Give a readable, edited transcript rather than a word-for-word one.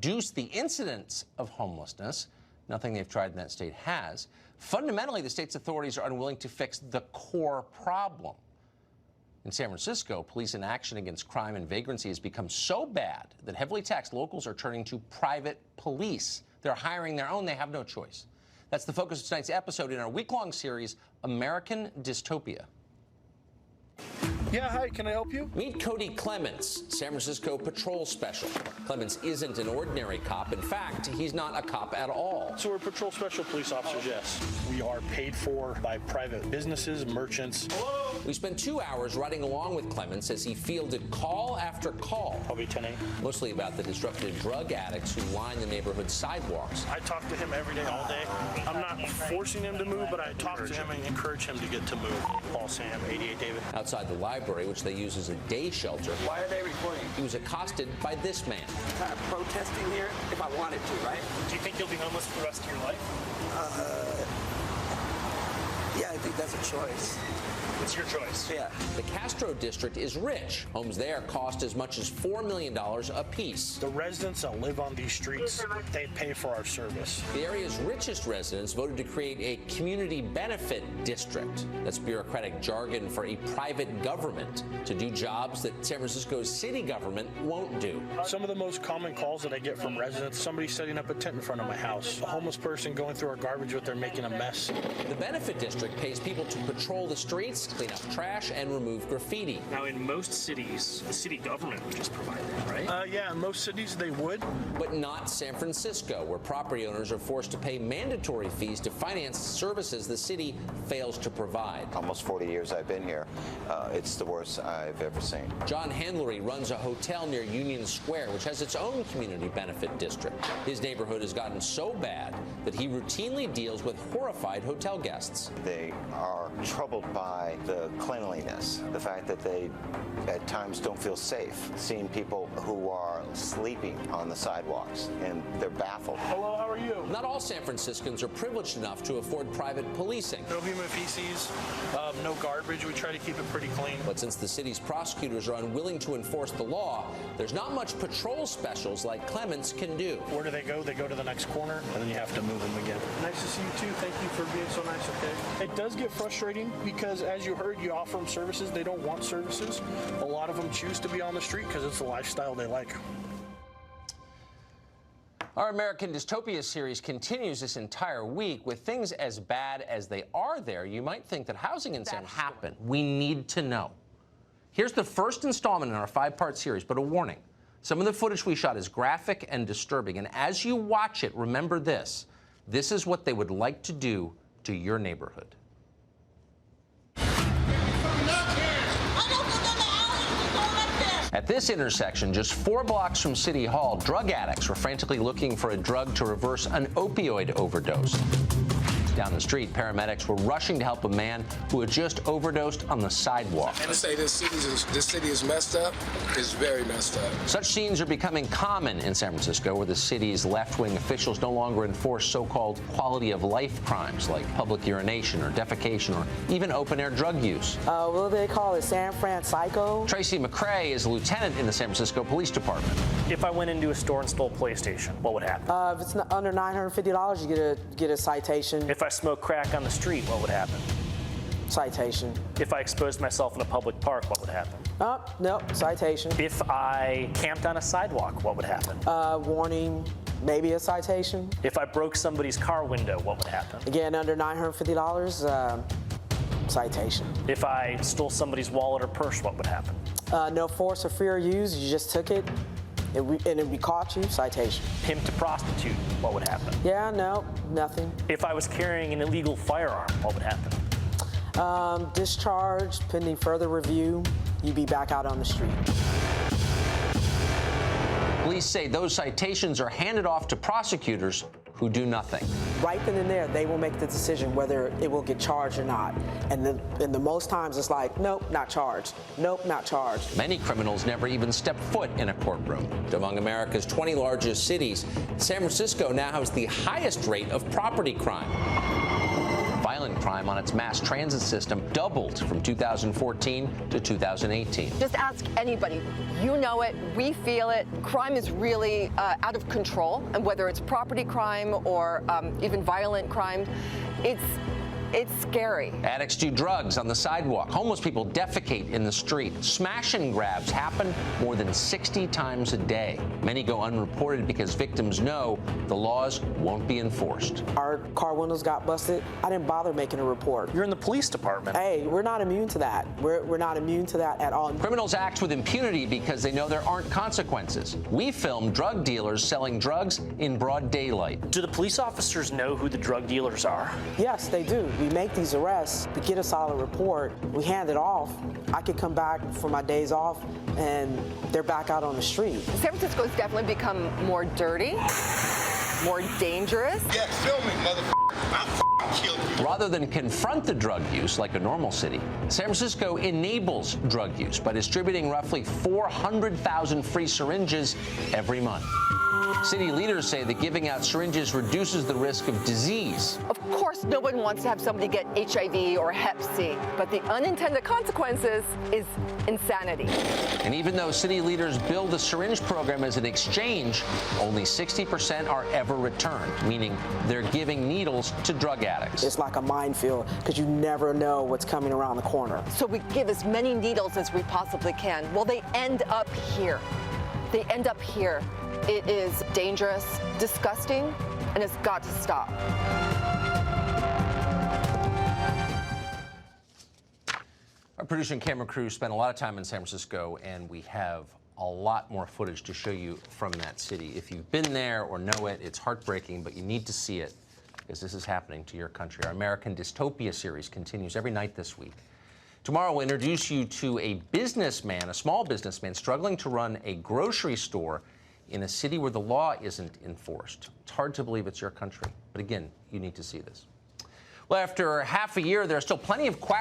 reduce the incidence of homelessness. Nothing they've tried in that state has. Fundamentally, the state's authorities are unwilling to fix the core problem. In San Francisco, police inaction against crime and vagrancy has become so bad that heavily taxed locals are turning to private police. They're hiring their own. They have no choice. That's the focus of tonight's episode in our week-long series, American Dystopia. Yeah, hi, can I help you? Meet Cody Clements, San Francisco patrol special. Clements isn't an ordinary cop. In fact, he's not a cop at all. So we're patrol special police officers, yes. We are paid for by private businesses, merchants. Hello? We spent 2 hours riding along with Clements as he fielded call after call. Probably 10 a.m. Mostly about the disrupted drug addicts who line the neighborhood sidewalks. I talk to him every day, all day. I'm not forcing him to move, but I talk to him and encourage him to get to move. Paul Sam, 88 David. Outside the library, which they use as a day shelter. Why are they recording? He was accosted by this man. I'm kind of protesting here if I wanted to, right? Do you think you'll be homeless for the rest of your life? Yeah, I think that's a choice. It's your choice. Yeah. The Castro district is rich. Homes there cost as much as $4 million apiece. The residents that live on these streets, they pay for our service. The area's richest residents voted to create a community benefit district. That's bureaucratic jargon for a private government to do jobs that San Francisco's city government won't do. Some of the most common calls that I get from residents, somebody setting up a tent in front of my house, a homeless person going through our garbage but they're making a mess. The benefit district pays people to patrol the streets, clean up trash, and remove graffiti. Now, in most cities, the city government would just provide that, right? Yeah, in most cities they would. But not San Francisco, where property owners are forced to pay mandatory fees to finance services the city fails to provide. Almost 40 years I've been here. It's the worst I've ever seen. John Handlery runs a hotel near Union Square, which has its own community benefit district. His neighborhood has gotten so bad that he routinely deals with horrified hotel guests. They are troubled by the cleanliness, the fact that they at times don't feel safe, seeing people who are sleeping on the sidewalks, and they're baffled. Hello, how are you? Not all San Franciscans are privileged enough to afford private policing. No human feces, no garbage. We try to keep it pretty clean. But since the city's prosecutors are unwilling to enforce the law, there's not much patrol specials like Clements can do. Where do they go? They go to the next corner, and then you have to move them again. Nice to see you too. Thank you for being so nice, okay? It does get frustrating because, as you heard, you offer them services. They don't want services. A lot of them choose to be on the street because it's the lifestyle they like. Our American Dystopia series continues this entire week. With things as bad as they are there, you might think that housing in San Francisco happen. We need to know. Here's the first installment in our 5-part series, but a warning. Some of the footage we shot is graphic and disturbing, and as you watch it, remember this. This is what they would like to do to your neighborhood. At this intersection, just 4 blocks from City Hall, drug addicts were frantically looking for a drug to reverse an opioid overdose. Down the street, paramedics were rushing to help a man who had just overdosed on the sidewalk. And to say this city is messed up is very messed up. Such scenes are becoming common in San Francisco, where the city's left-wing officials no longer enforce so-called quality-of-life crimes like public urination or defecation or even open-air drug use. What do they call it? San Fran Psycho? Tracy McCrae is a lieutenant in the San Francisco Police Department. If I went into a store and stole a PlayStation, what would happen? If it's under $950, you get a citation. If I smoked crack on the street, what would happen? Citation. If I exposed myself in a public park, what would happen? No, citation. If I camped on a sidewalk, what would happen? Warning, maybe a citation. If I broke somebody's car window, what would happen? Again, under $950, citation. If I stole somebody's wallet or purse, what would happen? No force or fear used, you just took it, and we caught you, citation. Pimp to prostitute, what would happen? Yeah, no, nothing. If I was carrying an illegal firearm, what would happen? Discharged, pending further review, you'd be back out on the street. Police say those citations are handed off to prosecutors who do nothing. Right then and there, they will make the decision whether it will get charged or not. And the most times it's like, nope, not charged. Nope, not charged. Many criminals never even step foot in a courtroom. Among America's 20 largest cities, San Francisco now has the highest rate of property crime. Violent Crime on its mass transit system doubled from 2014 to 2018. Just ask anybody. You know it. We feel it. Crime is really out of control, and whether it's property crime or even violent crime, it's scary. Addicts do drugs on the sidewalk. Homeless people defecate in the street. Smash and grabs happen more than 60 times a day. Many go unreported because victims know the laws won't be enforced. Our car windows got busted. I didn't bother making a report. You're in the police department. Hey, we're not immune to that. We're not immune to that at all. Criminals act with impunity because they know there aren't consequences. We filmed drug dealers selling drugs in broad daylight. Do the police officers know who the drug dealers are? Yes, they do. We make these arrests, we get a solid report, we hand it off. I could come back for my days off and they're back out on the street. San Francisco has definitely become more dirty, more dangerous. Yeah, film me, motherfucker. I'll kill you. Rather than confront the drug use like a normal city, San Francisco enables drug use by distributing roughly 400,000 free syringes every month. City leaders say that giving out syringes reduces the risk of disease. Of course, no one wants to have somebody get HIV or Hep C, but the unintended consequences is insanity. And even though city leaders bill the syringe program as an exchange, only 60% are ever returned, meaning they're giving needles to drug addicts. It's like a minefield because you never know what's coming around the corner. So we give as many needles as we possibly can. Well, they end up here. They end up here. It is dangerous, disgusting, and it's got to stop. Our producer and camera crew spent a lot of time in San Francisco, and we have a lot more footage to show you from that city. If you've been there or know it, it's heartbreaking, but you need to see it because this is happening to your country. Our American Dystopia series continues every night this week. Tomorrow, we'll introduce you to a businessman, a small businessman, struggling to run a grocery store in a city where the law isn't enforced. It's hard to believe it's your country. But again, you need to see this. Well, after half a year, there are still plenty of questions